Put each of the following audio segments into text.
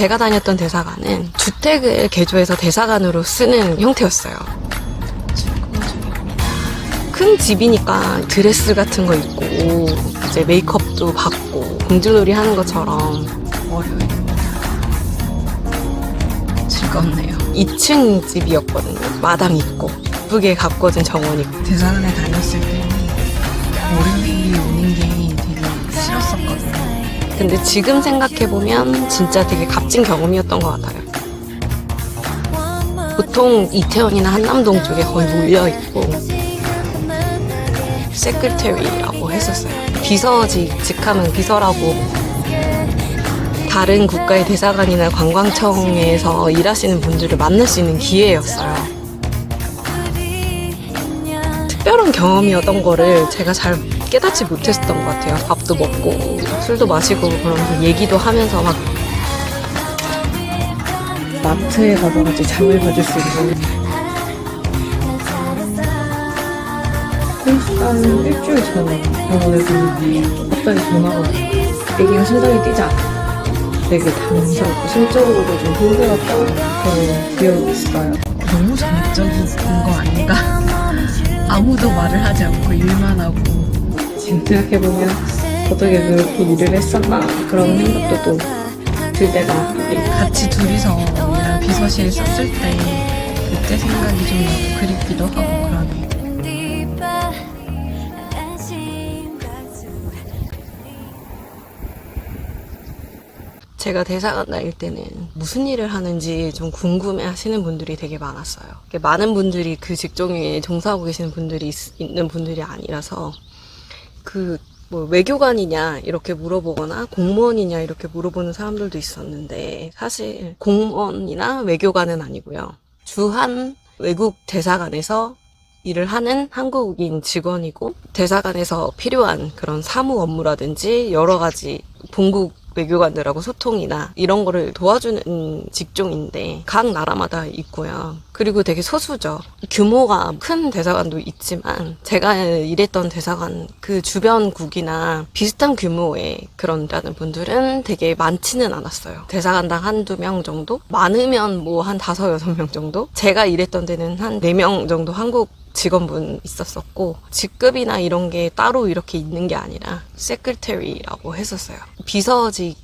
제가 다녔던 대사관은 주택을 개조해서 대사관으로 쓰는 형태였어요. 큰 집이니까 드레스 같은 거 입고 이제 메이크업도 받고 공주놀이 하는 것처럼 월요일입니다. 즐겁네요. 2층 집이었거든요. 마당 있고 예쁘게 가꿔진 정원 있고. 대사관에 다녔을 때는 월요일이 오는 게 되게 싫었었거든요. 근데 지금 생각해보면 진짜 되게 값진 경험이었던 것 같아요. 보통 이태원이나 한남동 쪽에 거의 몰려있고 세크리터리라고 했었어요. 직함은 비서라고 다른 국가의 대사관이나 관광청에서 일하시는 분들을 만날 수 있는 기회였어요. 특별한 경험이었던 거를 제가 잘 깨닫지 못했었던 것 같아요. 밥도 먹고 술도 마시고 그러면서 얘기도 하면서 막 마트에 가서같이 장을 봐줄 수 있는. 한 일주일 전에 병원에서 갑자기 전화가 왔어요. 아기가 심장이 뛰지 않아. 되게 당황스럽고 심적으로도 좀 힘들었던 그런 기억이 있어요. 너무 전적인 거 아닌가? 아무도 말을 하지 않고 일만 하고. 지금 생각해보면 어떻게 그렇게 일을 했었나 그런 생각도 또 들 때가 같이 둘이서 우리랑 비서실 썼을 때 그때 생각이 좀 나고 그립기도 하고 그러네요. 제가 대사관 다닐 때는 무슨 일을 하는지 좀 궁금해 하시는 분들이 되게 많았어요. 많은 분들이 그 직종에 종사하고 계시는 분들이 있는 분들이 아니라서 뭐 외교관이냐 이렇게 물어보거나 공무원이냐 이렇게 물어보는 사람들도 있었는데 사실 공무원이나 외교관은 아니고요. 주한 외국 대사관에서 일을 하는 한국인 직원이고 대사관에서 필요한 그런 사무 업무라든지 여러 가지 본국 외교관들하고 소통이나 이런 거를 도와주는 직종인데 각 나라마다 있고요. 그리고 되게 소수죠. 규모가 큰 대사관도 있지만 제가 일했던 대사관 그 주변국이나 비슷한 규모의 그런다는 분들은 되게 많지는 않았어요. 대사관당 한두 명 정도? 많으면 뭐 한 5-6명 정도? 제가 일했던 데는 한 4명 정도 한국 직원분 있었었고 직급이나 이런 게 따로 이렇게 있는 게 아니라 세크리터리라고 했었어요.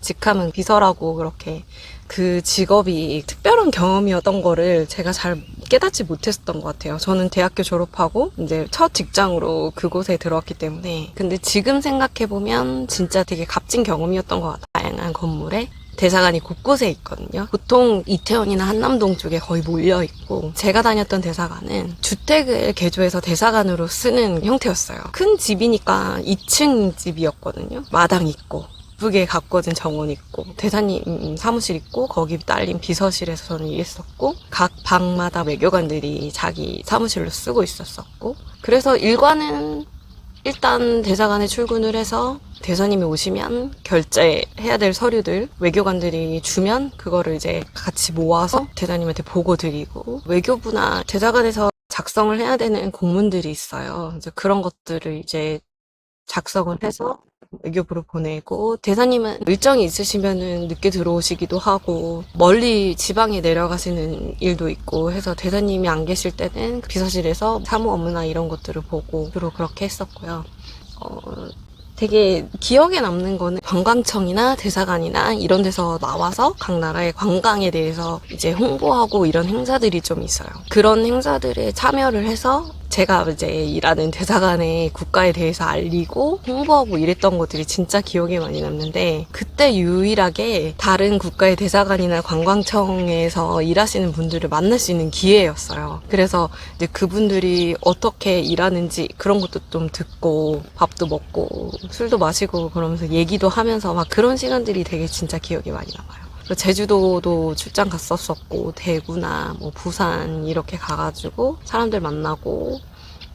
직함은 비서라고 그렇게 그 직업이 특별한 경험이었던 거를 제가 잘 깨닫지 못했었던 것 같아요. 저는 대학교 졸업하고 이제 첫 직장으로 그곳에 들어왔기 때문에. 근데 지금 생각해보면 진짜 되게 값진 경험이었던 것 같아요. 다양한 건물에 대사관이 곳곳에 있거든요. 보통 이태원이나 한남동 쪽에 거의 몰려있고 제가 다녔던 대사관은 주택을 개조해서 대사관으로 쓰는 형태였어요. 큰 집이니까 2층 집이었거든요. 마당 있고 예쁘게 가꿔진 정원 있고 대사님 사무실 있고 거기 딸린 비서실에서 저는 일했었고 각 방마다 외교관들이 자기 사무실로 쓰고 있었었고 그래서 일과는 일단 대사관에 출근을 해서 대사님이 오시면 결제해야 될 서류들 외교관들이 주면 그거를 이제 같이 모아서 대사님한테 보고 드리고 외교부나 대사관에서 작성을 해야 되는 공문들이 있어요. 이제 그런 것들을 이제 작성을 해서 외교부로 보내고 대사님은 일정이 있으시면은 늦게 들어오시기도 하고 멀리 지방에 내려가시는 일도 있고 해서 대사님이 안 계실 때는 비서실에서 사무 업무나 이런 것들을 보고 주로 그렇게 했었고요. 되게 기억에 남는 거는 관광청이나 대사관이나 이런 데서 나와서 각 나라의 관광에 대해서 이제 홍보하고 이런 행사들이 좀 있어요. 그런 행사들에 참여를 해서 제가 이제 일하는 대사관의 국가에 대해서 알리고 홍보하고 이랬던 것들이 진짜 기억에 많이 남는데 그때 유일하게 다른 국가의 대사관이나 관광청에서 일하시는 분들을 만날 수 있는 기회였어요. 그래서 이제 그분들이 어떻게 일하는지 그런 것도 좀 듣고 밥도 먹고 술도 마시고 그러면서 얘기도 하면서 막 그런 시간들이 되게 진짜 기억에 많이 남아요. 제주도도 출장 갔었었고 대구나 뭐 부산 이렇게 가가지고 사람들 만나고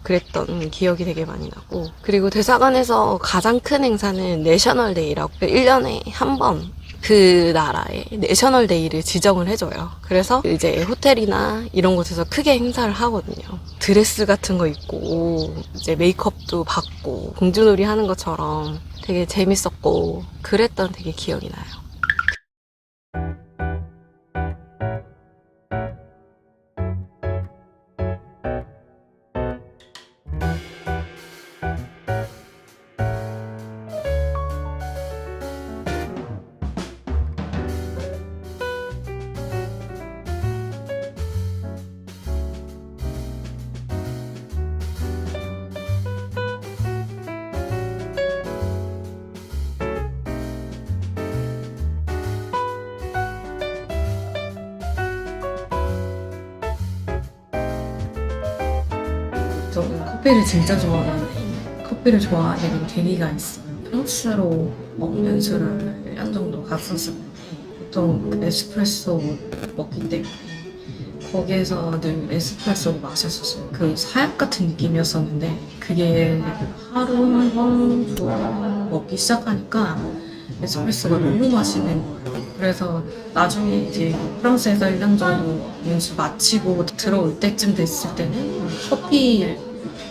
그랬던 기억이 되게 많이 나고 그리고 대사관에서 가장 큰 행사는 내셔널데이라고 1년에 한 번 그 나라의 내셔널데이를 지정을 해줘요. 그래서 이제 호텔이나 이런 곳에서 크게 행사를 하거든요. 드레스 같은 거 입고 이제 메이크업도 받고 공주놀이 하는 것처럼 되게 재밌었고 그랬던 되게 기억이 나요. 커피를 진짜 좋아하는데 커피를 좋아하게 된 계기가 있어요. 프랑스로 연수를 1년 정도 갔었었는데 보통 에스프레소 먹기 때문에 거기에서 늘 에스프레소를 마셨었어요. 그 사약 같은 느낌이었었는데 그게 하루 한 번, 두 번 먹기 시작하니까 에스프레소가 너무 맛있는 거예요. 그래서 나중에 이제 프랑스에서 1년 정도 연수 마치고 들어올 때쯤 됐을 때는 커피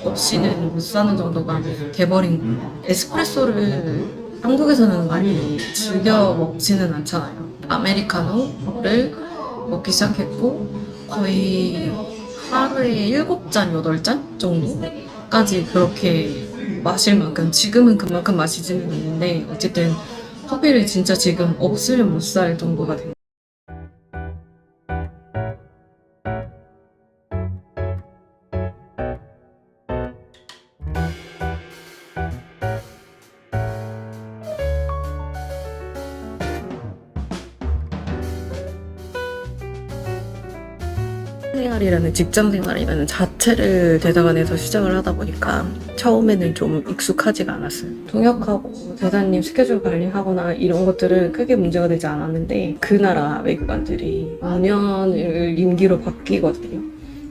없이는 못 사는 정도가 돼버린 거예요. 에스프레소를 한국에서는 많이 즐겨 먹지는 않잖아요. 아메리카노를 먹기 시작했고 거의 하루에 7잔, 8잔 정도까지 그렇게 마실 만큼 지금은 그만큼 마시지는 않는데 어쨌든 커피를 진짜 지금 없으면 못 살 정도가 돼요. 생활이라는 직장 생활이라는 자체를 대사관에서 시작을 하다 보니까 처음에는 좀 익숙하지가 않았어요. 통역하고 대사님 스케줄 관리하거나 이런 것들은 크게 문제가 되지 않았는데 그 나라 외교관들이 5년을 임기로 바뀌거든요.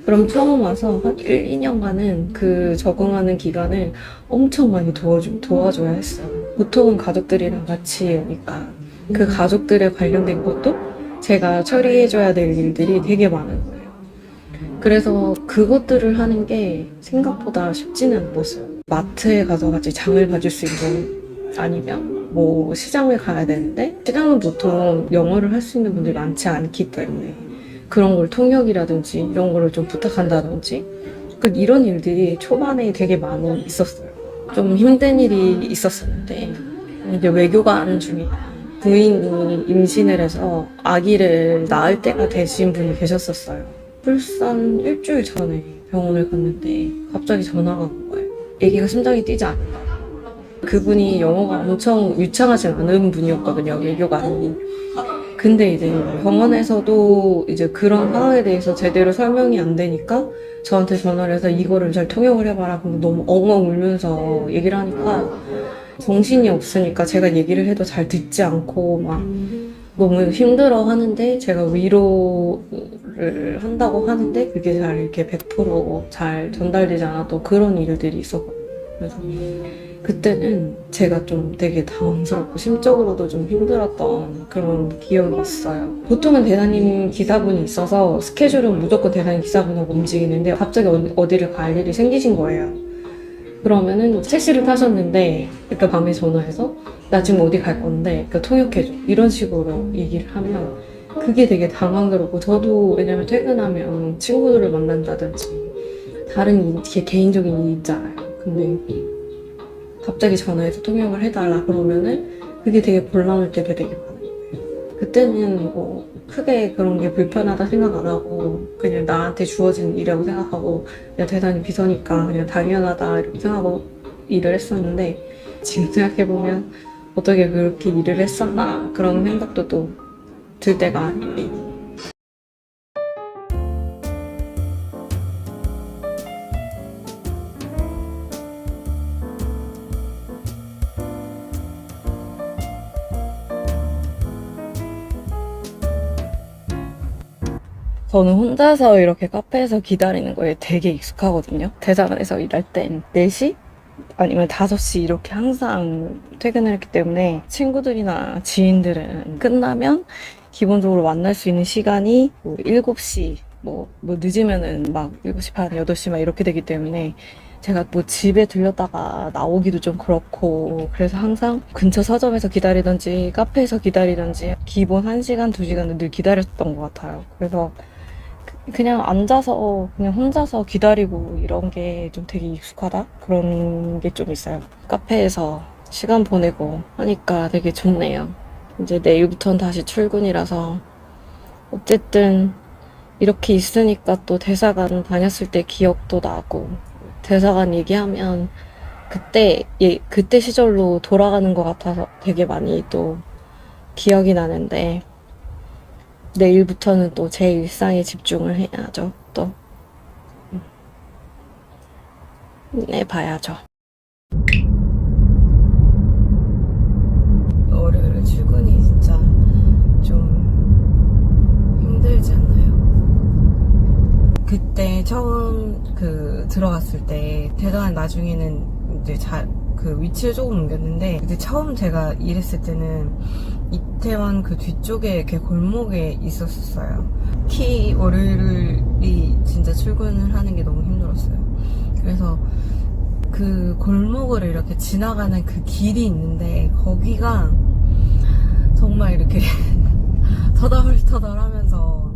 그럼 처음 와서 한 1, 2년간은 그 적응하는 기간을 엄청 많이 도와줘야 했어요. 보통은 가족들이랑 같이 오니까 그 가족들에 관련된 것도 제가 처리해줘야 될 일들이 되게 많은 거예요. 그래서 그것들을 하는 게 생각보다 쉽지는 않았어요. 마트에 가서 같이 장을 봐줄 수 있는 아니면 뭐 시장을 가야 되는데 시장은 보통 영어를 할 수 있는 분들이 많지 않기 때문에 그런 걸 통역이라든지 이런 거를 좀 부탁한다든지 이런 일들이 초반에 되게 많이 있었어요. 좀 힘든 일이 있었었는데 이제 외교관 중에 부인이 임신을 해서 아기를 낳을 때가 되신 분이 계셨었어요. 출산 일주일 전에 병원을 갔는데 갑자기 전화가 온 거예요. 아기가 심장이 뛰지 않는다. 그분이 영어가 엄청 유창하지 않은 분이었거든요, 외교관이. 근데 이제 병원에서도 이제 그런 상황에 대해서 제대로 설명이 안 되니까 저한테 전화를 해서 이거를 잘 통역을 해봐라. 근데 너무 엉엉 울면서 얘기를 하니까 정신이 없으니까 제가 얘기를 해도 잘 듣지 않고 막 너무 힘들어 하는데 제가 위로를 한다고 하는데 그게 잘 이렇게 100%잘 전달되지 않았던 그런 일들이 있었거든요. 그래서 그때는 제가 좀 되게 당황스럽고 심적으로도 좀 힘들었던 그런 기억이 있어요. 보통은 대사님 기사분이 있어서 스케줄은 무조건 대사님 기사분하고 움직이는데 갑자기 어디를 갈 일이 생기신 거예요. 그러면은 택시를 타셨는데 그러니까 밤에 전화해서 나 지금 어디 갈 건데 그러니까 통역해줘 이런 식으로 얘기를 하면 그게 되게 당황스럽고 저도 왜냐면 퇴근하면 친구들을 만난다든지 다른 개인적인 일이 있잖아요. 근데 갑자기 전화해서 통역을 해달라 그러면은 그게 되게 곤란할 때가 되게 많아요. 그때는 뭐 크게 그런 게 불편하다 생각 안 하고 그냥 나한테 주어진 일이라고 생각하고 그냥 대단히 비서니까 그냥 당연하다 이렇게 생각하고 일을 했었는데 지금 생각해보면 어떻게 그렇게 일을 했었나 그런 생각도 또 들 때가 아니에요. 저는 혼자서 이렇게 카페에서 기다리는 거에 되게 익숙하거든요. 대사관에서 일할 땐 4시? 아니면 5시 이렇게 항상 퇴근을 했기 때문에 친구들이나 지인들은 끝나면 기본적으로 만날 수 있는 시간이 뭐 7시, 뭐 늦으면은 막 7시 반, 8시 막 이렇게 되기 때문에 제가 뭐 집에 들렸다가 나오기도 좀 그렇고 그래서 항상 근처 서점에서 기다리던지 카페에서 기다리던지 기본 1시간, 2시간은 늘 기다렸던 것 같아요. 그래서 그냥 앉아서 그냥 혼자서 기다리고 이런 게 좀 되게 익숙하다? 그런 게 좀 있어요. 카페에서 시간 보내고 하니까 되게 좋네요. 이제 내일부터는 다시 출근이라서 어쨌든 이렇게 있으니까 또 대사관 다녔을 때 기억도 나고 대사관 얘기하면 그때 시절로 돌아가는 것 같아서 되게 많이 또 기억이 나는데 내일부터는 또 제 일상에 집중을 해야죠, 또. 힘내봐야죠. 월요일에 출근이 진짜 좀 힘들지 않나요? 그때 처음 들어갔을 때 대단한 나중에는 이제 위치를 조금 옮겼는데, 그때 처음 제가 일했을 때는 이태원 그 뒤쪽에 이렇게 골목에 있었어요. 특히 월요일이 진짜 출근을 하는 게 너무 힘들었어요. 그래서 그 골목을 이렇게 지나가는 그 길이 있는데, 거기가 정말 이렇게 터덜터덜 하면서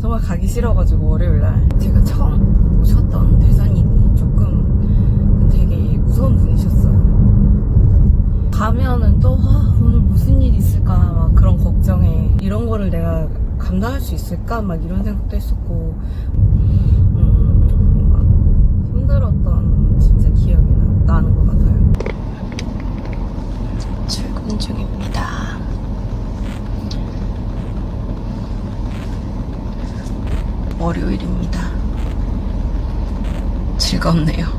정말 가기 싫어가지고, 월요일날 제가 처음 오셨던 대사님이 조금 되게 무서운 분이셨어요. 가면은 또 오늘 무슨 일이 있을까 막 그런 걱정에, 이런 거를 내가 감당할 수 있을까 막 이런 생각도 했었고, 막 힘들었던 진짜 기억이 나는 것 같아요. 출근 중입니다. 월요일입니다. 즐겁네요.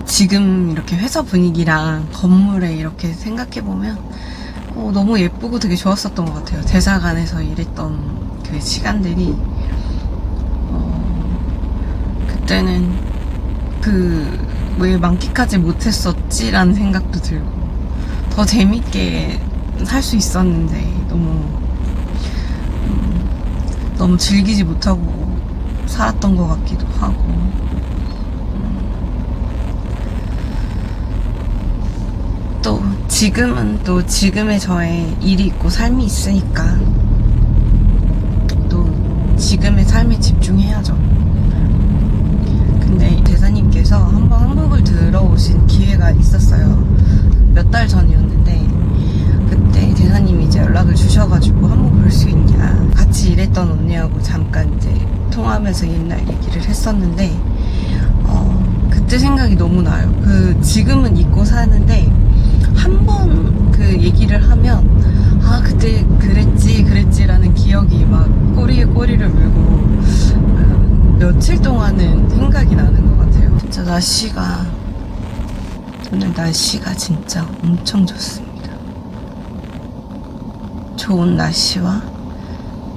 지금 이렇게 회사 분위기랑 건물에 이렇게 생각해보면 너무 예쁘고 되게 좋았었던 것 같아요. 대사관에서 일했던 그 시간들이 그때는 왜 만끽하지 못했었지라는 생각도 들고, 더 재밌게 살 수 있었는데 너무 즐기지 못하고 살았던 것 같기도 하고, 또 지금은 또 지금의 저의 일이 있고 삶이 있으니까 또 지금의 삶에 집중해야죠. 근데 대사님께서 한번 한국을 들어오신 기회가 있었어요. 몇 달 전이었는데, 그때 대사님이 이제 연락을 주셔가지고 한번 볼 수 있냐, 같이 일했던 언니하고 잠깐 이제 통화하면서 옛날 얘기를 했었는데, 그때 생각이 너무 나요. 지금은 잊고 사는데 한 번 그 얘기를 하면 그때 그랬지라는 기억이 막 꼬리에 꼬리를 물고 며칠 동안은 생각이 나는 것 같아요. 진짜 오늘 날씨가 진짜 엄청 좋습니다. 좋은 날씨와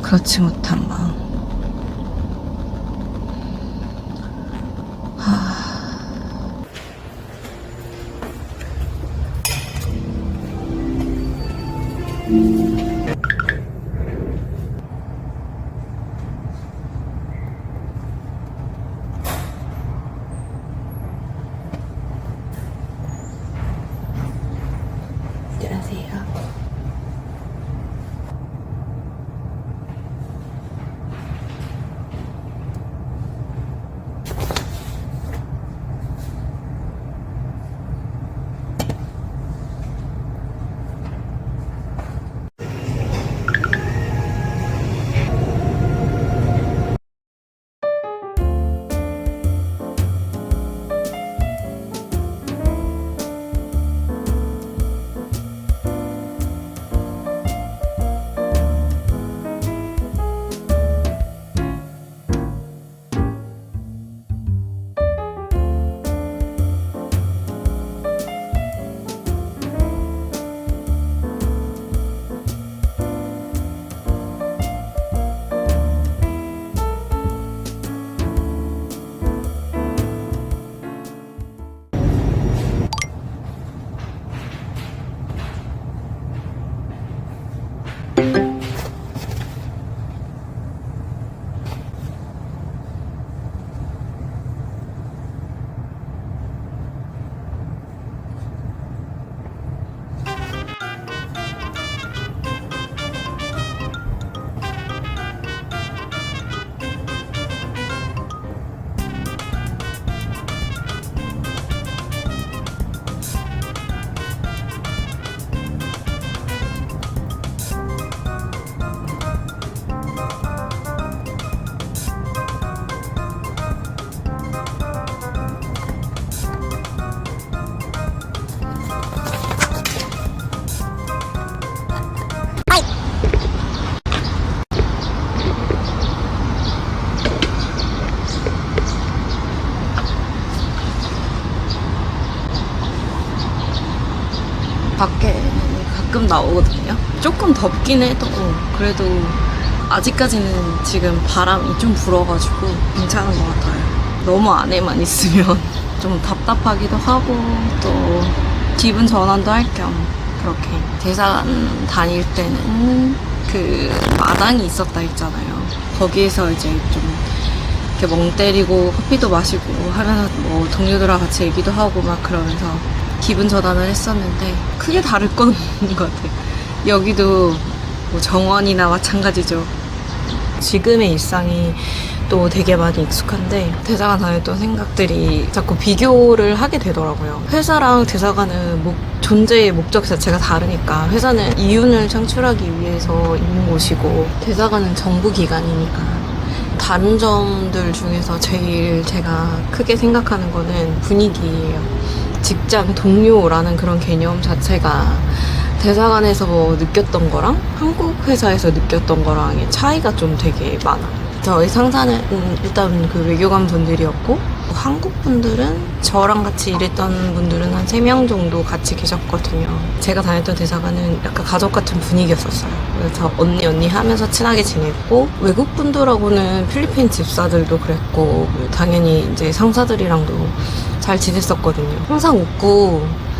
그렇지 못한 마음. 안녕하세요. 밖에 가끔 나오거든요. 조금 덥긴 해도 그래도 아직까지는 지금 바람이 좀 불어가지고 괜찮은 것 같아요. 너무 안에만 있으면 좀 답답하기도 하고 또 기분 전환도 할 겸 그렇게 대사관 다닐 때는 그 마당이 있었다 했잖아요. 거기에서 이제 좀 이렇게 멍 때리고 커피도 마시고 하면서 뭐 동료들하고 같이 얘기도 하고 막 그러면서 기분 전환을 했었는데 크게 다를 건 없는 것 같아요. 여기도 뭐 정원이나 마찬가지죠. 지금의 일상이 또 되게 많이 익숙한데 대사관 다녔던 생각들이 자꾸 비교를 하게 되더라고요. 회사랑 대사관은 존재의 목적 자체가 다르니까 회사는 이윤을 창출하기 위해서 있는 곳이고 대사관은 정부기관이니까 다른 점들 중에서 제일 제가 크게 생각하는 거는 분위기예요. 직장 동료라는 그런 개념 자체가 대사관에서 느꼈던 거랑 한국 회사에서 느꼈던 거랑의 차이가 좀 되게 많아요. 저희 상사는 일단 그 외교관 분들이었고 한국 분들은 저랑 같이 일했던 분들은 한 3명 정도 같이 계셨거든요. 제가 다녔던 대사관은 약간 가족 같은 분위기였었어요. 그래서 언니 하면서 친하게 지냈고 외국 분들하고는 필리핀 집사들도 그랬고 당연히 이제 상사들이랑도 잘 지냈었거든요. 항상 웃고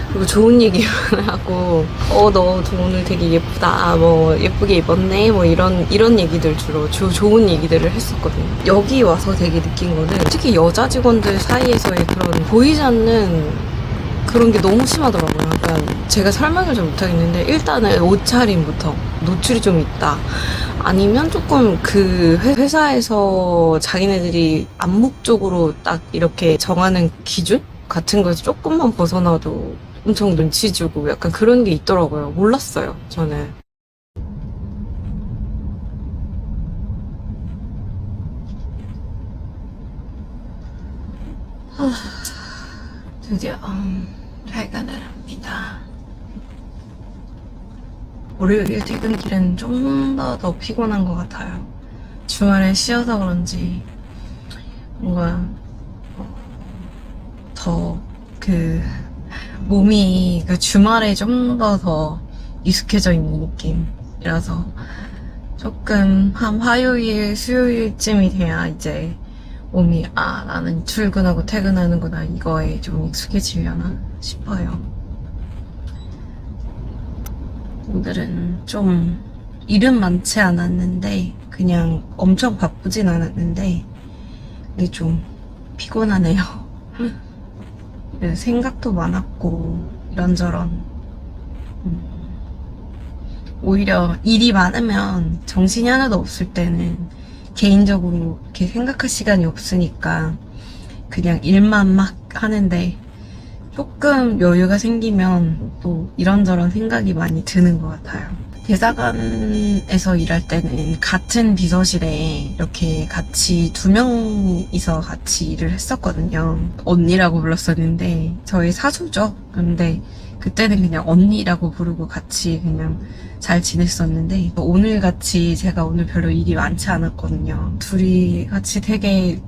그리고 좋은 얘기만 하고 너 오늘 되게 예쁘다 뭐 예쁘게 입었네 뭐 이런 얘기들 주로 좋은 얘기들을 했었거든요. 여기 와서 되게 느낀 거는 특히 여자 직원들 사이에서의 그런 보이지 않는 그런 게 너무 심하더라고요. 그러니까 제가 설명을 좀 못하겠는데 일단은 옷차림부터 노출이 좀 있다. 아니면 조금 그 회사에서 자기네들이 암묵적으로 딱 이렇게 정하는 기준 같은 거에서 조금만 벗어나도 엄청 눈치 주고 약간 그런 게 있더라고요. 몰랐어요, 저는. 드디어 퇴근을 합니다. 월요일 퇴근길은 좀 더 피곤한 것 같아요. 주말에 쉬어서 그런지 뭔가 더 몸이 그 주말에 좀 더 익숙해져 있는 느낌이라서 조금 한 화요일, 수요일쯤이 돼야 이제 몸이 나는 출근하고 퇴근하는구나 이거에 좀 익숙해지려나 싶어요. 오늘은 좀 일은 많지 않았는데 그냥 엄청 바쁘진 않았는데 근데 좀 피곤하네요. 생각도 많았고 이런저런 오히려 일이 많으면 정신이 하나도 없을 때는 개인적으로 이렇게 생각할 시간이 없으니까 그냥 일만 막 하는데 조금 여유가 생기면 또 이런저런 생각이 많이 드는 것 같아요. 대사관에서 일할 때는 같은 비서실에 이렇게 같이 2명이서 같이 일을 했었거든요. 언니라고 불렀었는데 저희 사수죠. 근데 그때는 그냥 언니라고 부르고 같이 그냥 잘 지냈었는데 오늘 같이 제가 오늘 별로 일이 많지 않았거든요. 둘이 같이 되게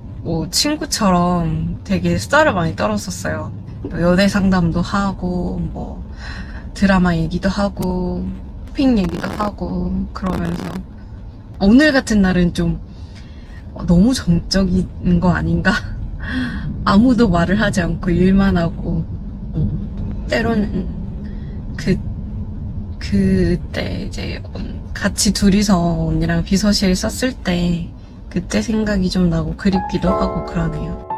친구처럼 되게 수다를 많이 떨었었어요. 연애 상담도 하고 드라마 얘기도 하고 쇼핑 얘기도 하고 그러면서 오늘 같은 날은 좀 너무 정적인 거 아닌가? 아무도 말을 하지 않고 일만 하고 때로는 그때 이제 같이 둘이서 언니랑 비서실 썼을 때 그때 생각이 좀 나고 그립기도 하고 그러네요.